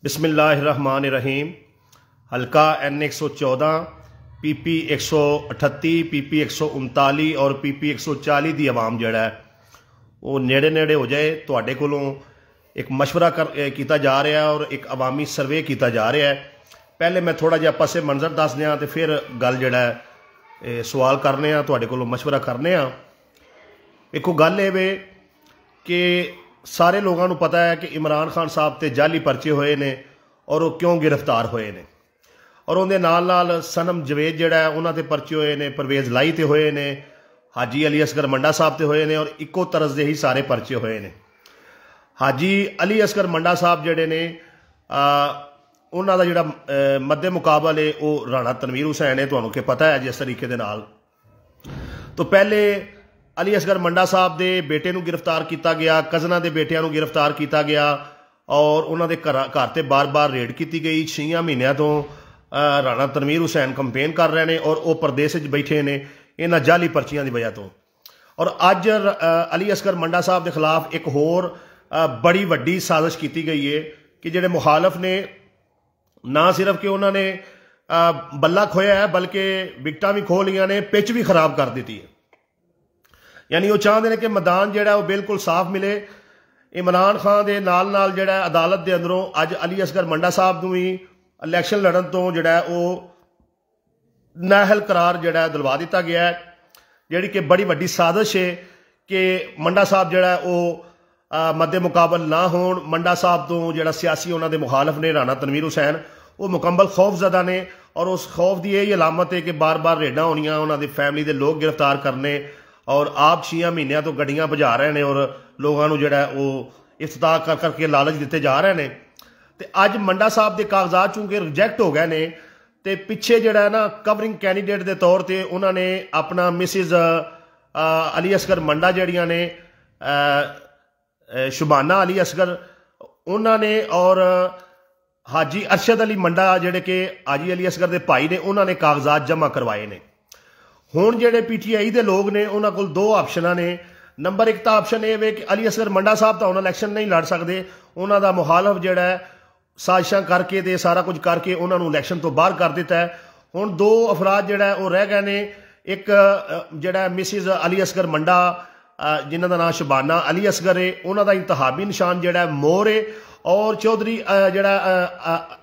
बिस्मिल्लाहिर्रहमानिर्रहीम। हल्का N114 PP 138 PP 139 और PP 140 की आवाम जड़ा है वो नेड़े नेड़े हो जाए। तुहाडे कोलों एक मशवरा किया जा रहा है और एक अवामी सर्वे किया जा रहा है। पहले मैं थोड़ा जिहा पसे मंजर दस दियाँ तो फिर गल जड़ा है सवाल करने तुहाडे कोलों मशवरा करने। एक गल ये वे कि सारे लोगों को पता है कि इमरान खान साहब ते जाली परचे होए ने और वो क्यों गिरफ्तार होए ने, और उनके नाल नाल सनम जवेद जड़ा है उन्होंने परचे होए ने, परवेज़ लाई ते होए ने, हाजी अली असगर मंडा साहब ते होए ने और इको तरज के ही सारे परचे होए ने। हाजी अली असगर मंडा साहब जड़े ने उन्हों का जोड़ा मद्दे मुकाबल है वो राणा तनवीर हुसैन है, तुहानू के पता है जिस तरीके दे नाल। तो पहले अली असगर मंडा साहब के बेटे को गिरफ्तार किया गया, कज़ना के बेटिया को गिरफ्तार किया गया और उन्होंने घर से बार बार रेड की गई। 6 महीनों तो राणा तनवीर हुसैन कंपेन कर रहे हैं और वो प्रदेश बैठे ने इन्होंने जाली पर्चियां की वजह तो। और अज अली असगर मंडा साहब के खिलाफ एक होर बड़ी वड्डी साजिश की गई है कि जेडे मुखालफ ने ना सिर्फ कि उन्होंने बल्ला खोया है बल्कि विकटा भी खो लिया ने, पिच भी खराब कर दी है। यानी वो चाहते हैं कि मैदान जोड़ा वो बिल्कुल साफ मिले। इमरान खान के नाल नाल जोड़ा अदालत के अंदरों अज अली असगर मंडा साहब को भी इलैक्शन लड़न तो जोड़ा वो नाअहल करार जोड़ा दिलवा दिता गया है, जी कि बड़ी वड्डी साजिश है कि मंडा साहब जोड़ा वो मद्दे मुकाबल ना होण। मंडा साहब तो जोड़ा सियासी उन्होंने मुखालफ ने राणा तनवीर हुसैन वो मुकम्मल खौफजदा ने और उस खौफ की यही अलामत है कि बार बार रेडा होनियां, उन्होंने फैमिली के लोग गिरफ्तार करने और आप 6 महीनों तो गड्डियां भजा रहे हैं और लोगों को जोड़ा वो इफ्ताह कर करके लालच दिते जा रहे हैं। तो अज मंडा साहब के कागजात चूंकि रिजैक्ट हो गए ने तो पिछे जोड़ा ना कवरिंग कैंडीडेट के तौर पर उन्होंने अपना मिसिज अली असगर मंडा जड़ियाँ ने शुबाना अली असगर उन्होंने और हाजी अरशद अली मंडा जेडे कि हाजी अली असगर के भाई ने उन्होंने कागजात जमा करवाए ने। हुण जेडे PTI के लोग ने उन्होंने कोल 2 ऑप्शन ने। नंबर 1 तो ऑप्शन ये वे कि अली असगर मंडा साहब तो हुण इलैक्शन नहीं लड़ सकते, उन्होंने मुखालफ जोड़ा है साजिशां करके ते सारा कुछ करके उन्होंने इलैक्शन तो बाहर कर दिता है। हुण 2 अफराद जोड़ा है वो रह गए ने। एक जोड़ा मिसिज अली असगर मंडा जिन्हों का नाम शबाना अली असगर है, उन्हों का इंतहाबी निशान जोड़ा मोर है और चौधरी जोड़ा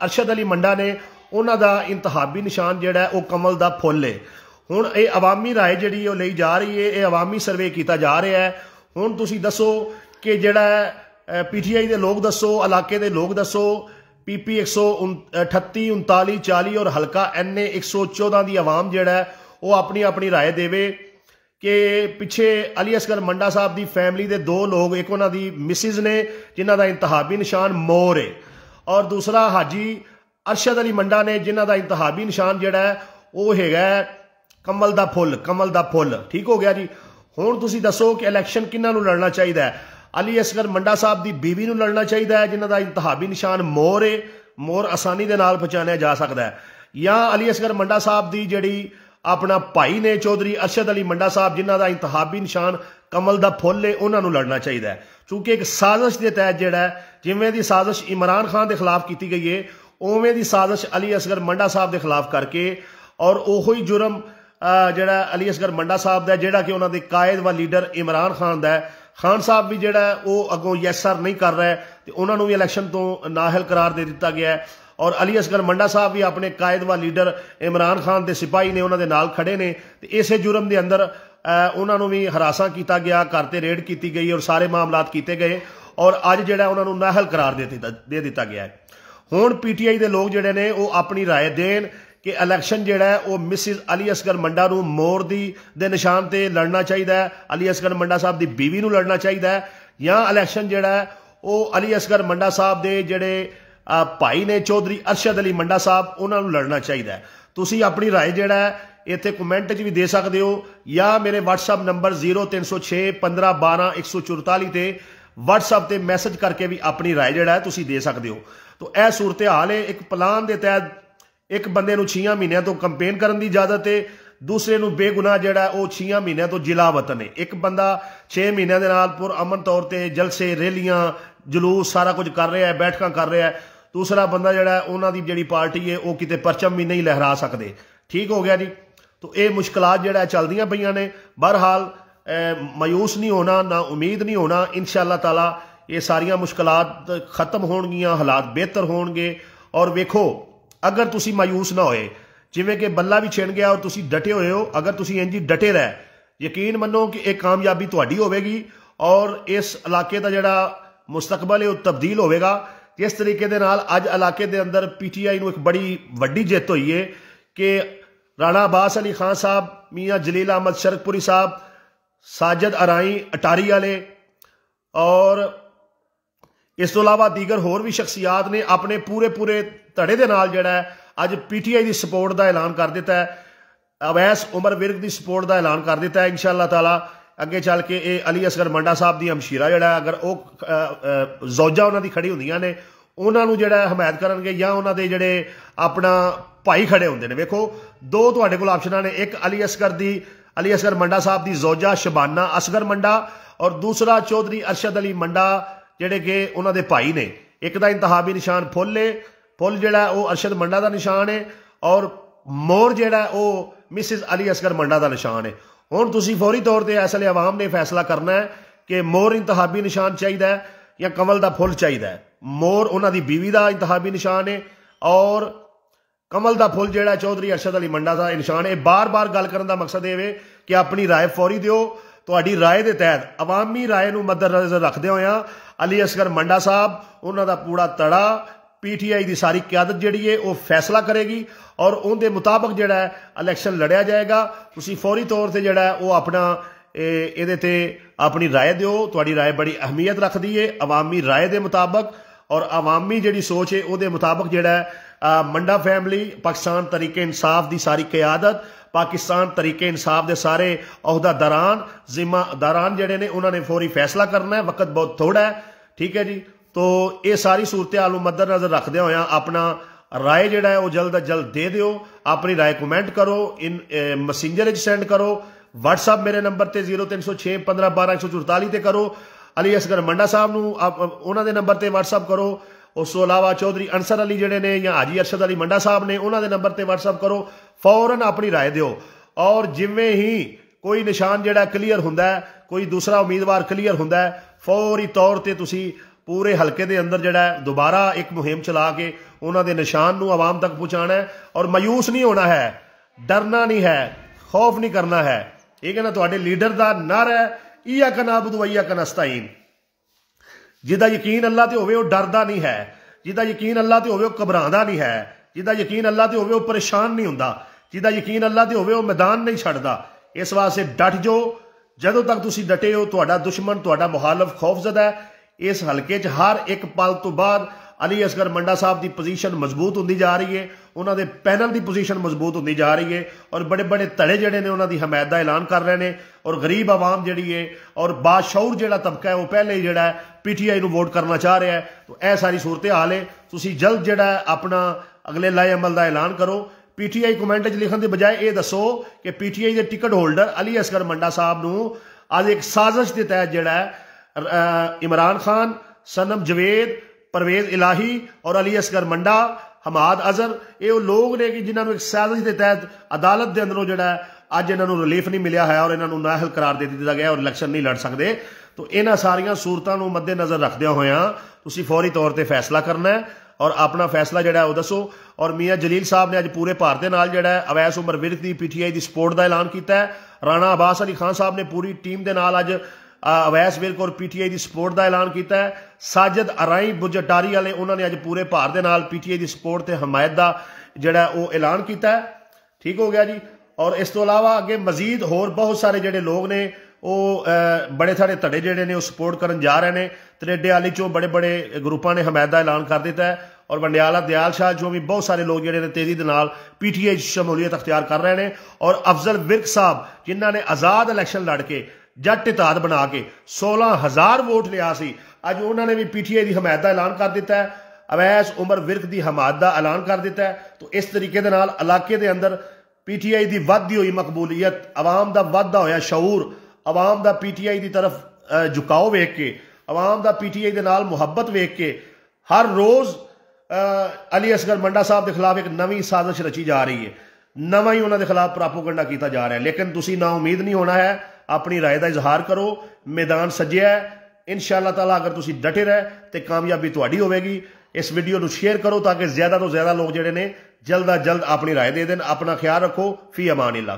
अरशद अली मंडा ने उन्हों का इंतहाबी निशान जोड़ा वो कमल का फुल है। हुण ये अवामी राय जी ली जा रही है, ये अवामी सर्वे किया जा रहा है। हुण तुसी दसो कि जोड़ा PTI के लोग दसो, इलाके के लोग दसो, PP 138 39 40 और हल्का NA 114 की आवाम जोड़ा है वो अपनी अपनी राय देवे कि पिछे अली असगर मंडा साहब की फैमिली के 2 लोग, एक उन्हों की मिसिज ने जिन्हों का इंतहाबी निशान मोर है और दूसरा हाजी अरशद अली मंडा ने जिन्हों का इंतहाबी निशान जोड़ा है वो है कमल का फुल, कमल का फुल। ठीक हो गया जी। हुण तुसी दसो कि इलैक्शन किन्हां नूं लड़ना चाहिए? अली असगर मंडा साहब की बीवी नूं लड़ना चाहिए जिन्हों का इंतहाबी निशान मोर है, मोर आसानी के नाल पहचानिया जा सकता है, या अली असगर मंडा साहब की जिहड़ी अपना भाई ने चौधरी अरशद अली मंडा साहब जिन्हों का इंतहाबी निशान कमल का फुल है उन्होंने लड़ना चाहिए। चूंकि एक साजिश के तहत जोड़ा जिमें की साजिश इमरान खान के खिलाफ की गई है उवें की साजिश अली असगर मंडा साहब के खिलाफ करके और उही जुर्म जोड़ा अली असगर मंडा साहब का जोड़ा कि उन्होंने कायद व लीडर इमरान खान का खान साहब भी जोड़ा वो अगों यस सर नहीं कर रहा है तो उन्होंने भी इलैक्शन तो नाअहल करार दे दिता गया है। और अली असगर मंडा साहब भी अपने कायद व लीडर इमरान खान के सिपाही ने उन्होंने नाल खड़े ने। तो इस जुर्म के अंदर उन्होंने भी हरासा किया गया, घर से रेड की गई और सारे मामलात किए गए और अज जोड़ा उन्होंने नाअहल करार दे दिता गया है। हुण PTI के लोग जोड़े ने वो अपनी राय देन कि इलैक्शन जोड़ा है वो मिसिज अली असगर मंडा नूं मोर दे निशान से लड़ना चाहिए, अली असगर मंडा साहब की बीवी नूं लड़ना चाहिए, या इलैक्शन जोड़ा है वो अली असगर मंडा साहब के जोड़े भाई ने चौधरी अरशद अली मंडा साहब उन्होंने लड़ना चाहिए। तुसी अपनी राय जोड़ा इत्थे कमेंट भी दे सकते हो या मेरे WhatsApp नंबर 0306 15 12 144 ते WhatsApp ते मैसेज करके भी अपनी राय जोड़ा तुसी दे सकते हो। तो यह सूरत हाल है। एक प्लान के तहत एक बंदे नूं 6 महीनों तो कंपेन करने की इजाजत है, दूसरे नूं बेगुनाह जोड़ा वो 6 महीनों तो जिला वतन है। एक बंदा 6 महीनों के नाल पुर अमन तौर पर जलसे रैलियां जुलूस सारा कुछ कर रहा है, बैठक कर रहा है, दूसरा बंदा जिहड़ा उन्हां दी जिहड़ी पार्टी है वो किते परचम भी नहीं लहरा सकते। ठीक हो गया जी। तो ये मुश्किलात जिहड़ा चलदियां पईयां ने। बहरहाल मायूस नहीं होना, ना उम्मीद नहीं होना। इंशाअल्लाह ताला ये सारियां मुश्किलात खत्म होणगियां, हालात बेहतर होणगे। और वेखो अगर तुसी मायूस ना होए, जिवें कि बल्ला भी छिन गया और तुसी डटे हुए हो, अगर तुसी इंज ही डटे रह, यकीन मनो कि एक कामयाबी तुहाडी होवेगी और इस इलाके का जिहड़ा मुस्तकबल है वो तब्दील होवेगा। जिस तरीके दे नाल अज इलाके दे अंदर PTI नूं एक बड़ी वड्डी जित हुई है कि राणा अब्बास अली खान साहब, मियाँ जलील अहमद शरकपुरी साहब, साजिद अराई अटारी वाले और इस तो इलावा दीगर होर भी शख्सियात ने अपने पूरे पूरे धड़े दे नाल जिहड़ा है अज PTI की सपोर्ट का ऐलान कर दिता है। अवैस उमर विर्क की सपोर्ट का ऐलान कर दिता है। इंशाअल्लाह ताला अगे चल के ये अली असगर मंडा साहब की हमशीरा जिहड़ा अगर वो जौजा उन्हां दी खड़ी हुंदियां ने, उन्हां नूं जिहड़ा हमायत करनगे या उन्हां दे जिहड़े अपना भाई खड़े होंदे ने। वेखो दो तुहाडे कोल ऑप्शनां ने, एक अली असगर मंडा साहब की जौजा शबाना असगर मंडा और दूसरा चौधरी अरशद अली मंडा जिहड़े कि उन्हां दे भाई ने। एक दा इंतहाबी निशान फुल है, फुल जिहड़ा वो अरशद मंडा का निशान है और मोर जिहड़ा वो मिसिज अली असगर मंडा का निशान है। हुण तुसीं फौरी तौर पर इस वेले आवाम ने फैसला करना है कि मोर इंतहाबी निशान चाहिए या कमल का फुल चाहिए। मोर उन्हां दी बीवी का इंतहाबी निशान है और कमल का फुल जिहड़ा चौधरी अरशद अली मंडा का निशान है। बार बार गल करने का मकसद ये कि अपनी राय फौरी दिओ। तुहाडी राय के तहत अवामी राय नूं मद्देनज़र रखदे होया अली असगर मंडा साहब, उन्हां दा पूरा तड़ा PTI की सारी क्यादत जिहड़ी है वो फैसला करेगी और उनके मुताबिक जिहड़ा है इलैक्शन लड़िया जाएगा। तुसीं फौरी तौर पर जिहड़ा है वो अपना इहदे ते अपनी राय दिओ। तुहाडी राय बड़ी अहमियत रखदी है। अवामी राय के मुताबिक और अवामी जिहड़ी सोच है उहदे मुताबिक जिहड़ा है मंडा फैमिली, पाकिस्तान तरीके इंसाफ की सारी क्यादत, पाकिस्तान तरीके इंसाफ के सारे अहदादारान, जिम्मेदारान जिहड़े ने उन्होंने फौरी फैसला करना है। वक्त बहुत थोड़ा है। ठीक है जी। तो ये सारी सूरत हाल मद्देनज़र रखदे होया अपना राय जिहड़ा है वो जल्द अज जल्द दे दिओ। अपनी राय कमेंट करो, इन मैसेंजर सेंड करो। WhatsApp मेरे नंबर ते 0306 15 12 144 ते करो। अली असगर मंडा साहब नूं उन्हां दे नंबर ते WhatsApp करो। उस तो इलावा चौधरी अंसर अली जिहड़े ने या हाजी अरशद अली मंडा साहब ने उन्हां दे नंबर ते WhatsApp करो। फौरन अपनी राय दिओ और जिवें ही कोई निशान जिहड़ा क्लीयर हुंदा है, कोई दूसरा उम्मीदवार क्लीयर हुंदा है, फौरी तौर पर तुसीं पूरे हल्के के अंदर जिहड़ा है दोबारा एक मुहिम चला के उन्हां दे निशान नूं आवाम तक पहुँचाना है। और मायूस नहीं होना है, डरना नहीं है, खौफ नहीं करना है। ठीक है ना। तुहाडे लीडर का नारा है इय्याका नअबुदु व इय्याका नस्तईन। जिहदा यकीन अल्लाह ते होवे वो डरदा नहीं है, जिहदा यकीन अल्लाह ते होवे वो घबरांदा नहीं है, जिहदा यकीन अल्लाह ते होवे वो परेशान नहीं हुंदा, जिहदा यकीन अल्लाह ते होवे वो मैदान नहीं छड्डदा। इस वास्ते डट जो। जदों तक तुसीं डटे हो तुहाडा दुश्मन, तुहाडा मुखालफ खौफजदा है। इस हल्के च हर एक पल तो बाद अली असगर मंडा साहब की पोजीशन मजबूत होंदी जा रही है, उन्होंने पैनल की पोजीशन मजबूत होंदी जा रही है और बड़े बड़े धड़े जिहड़े ने उन्होंने हमायत का ऐलान कर रहे हैं। और गरीब आवाम जिहड़ी है और बाशऊर जिहड़ा तबका है वो पहले ही जिहड़ा है PTI नूं वोट करना चाह रहा है। तो यह सारी सूरत हाल है। तुसीं जल्द जिहड़ा अपना अगले लाए अमल का ऐलान करो। PTI कमेंट लिखने के बजाय ये दसो कि PTI के टिकट होल्डर अली असगर मंडा साहब नूं अज एक साजिश के तहत जिहड़ा है इमरान खान, सनम जवेद, परवेज इलाही और अली असगर मंडा, हमाद अजहर, ये लोग ने कि जिन्होंने एक साजिश के तहत अदालत के अंदरों जिहड़ा अज इन्हों रिलीफ नहीं मिलया है और इन्हों नाअहल करार दे दिता गया और इलैक्शन नहीं लड़ सकते। तो इन्हां सारियां सूरतां नूं मद्देनज़र रखदियां होया तुसीं फौरी तौर पर फैसला करना है और अपना फैसला जिहड़ा वो दसो। और मियाँ जलील साहब ने अज पूरे भारत के नाल जिहड़ा अवैस उमर विर्क की PTI की सपोर्ट का ऐलान किया है। राणा अब्बास अली खान साहब ने पूरी टीम के नाल अज अवैस विर्क और PTI की सपोर्ट का ऐलान किया है। साजिद अराई बुर्ज अटारी वाले उन्होंने अज पूरे भारत के नाल PTI की सपोर्ट ते हमायत का जिहड़ा वो ऐलान किया है। ठीक हो गया जी। और इस तो इलावा अगे मजीद होर बहुत सारे जिहड़े लोग ने वो बड़े सारे धड़े जिहड़े ने सपोर्ट करन जा रहे हैं। तरेडे आली चों बड़े बड़े ग्रुपां ने हमायत का ऐलान कर दिता है और बंडियाला दयाल शाह चों भी बहुत सारे लोग जिहड़े ने तेजी दे नाल PTI शमूलियत अख्तियार कर रहे हैं। और अफजल विर्क साहब जिन्हों ने आज़ाद इलैक्शन लड़ के जट इताद बना के 16,000 वोट लिया सी, अज उन्होंने भी PTI की हमायत का ऐलान कर दिता है। अवैस उमर विर्क की हमायत का ऐलान कर दिता है। तो इस तरीके दे नाल इलाके दे अंदर PTI की वधदी हुई मकबूलीयत, आवाम का वधदा होया शऊर, आवाम का PTI की तरफ झुकाव वेख के, आवाम का PTI के नाल मुहब्बत वेख के हर रोज़ अली असगर मंडा साहब के खिलाफ एक नवी साजिश रची जा रही है, नवा ही उन्होंने खिलाफ प्रापोगंडा किया जा रहा है। लेकिन तुसी ना उम्मीद नहीं होना है, अपनी राय का इजहार करो, मैदान सज्जिया है। इंशाअल्लाह ताला अगर तुसी डटे रहे तो कामयाबी तुहाडी होवेगी। इस वीडियो को शेयर करो ताकि ज्यादा तो ज्यादा लोग जिहड़े ने जल्द अज जल्द अपनी राय दे देन। अपना ख्याल रखो। फी अमान अल्लाह।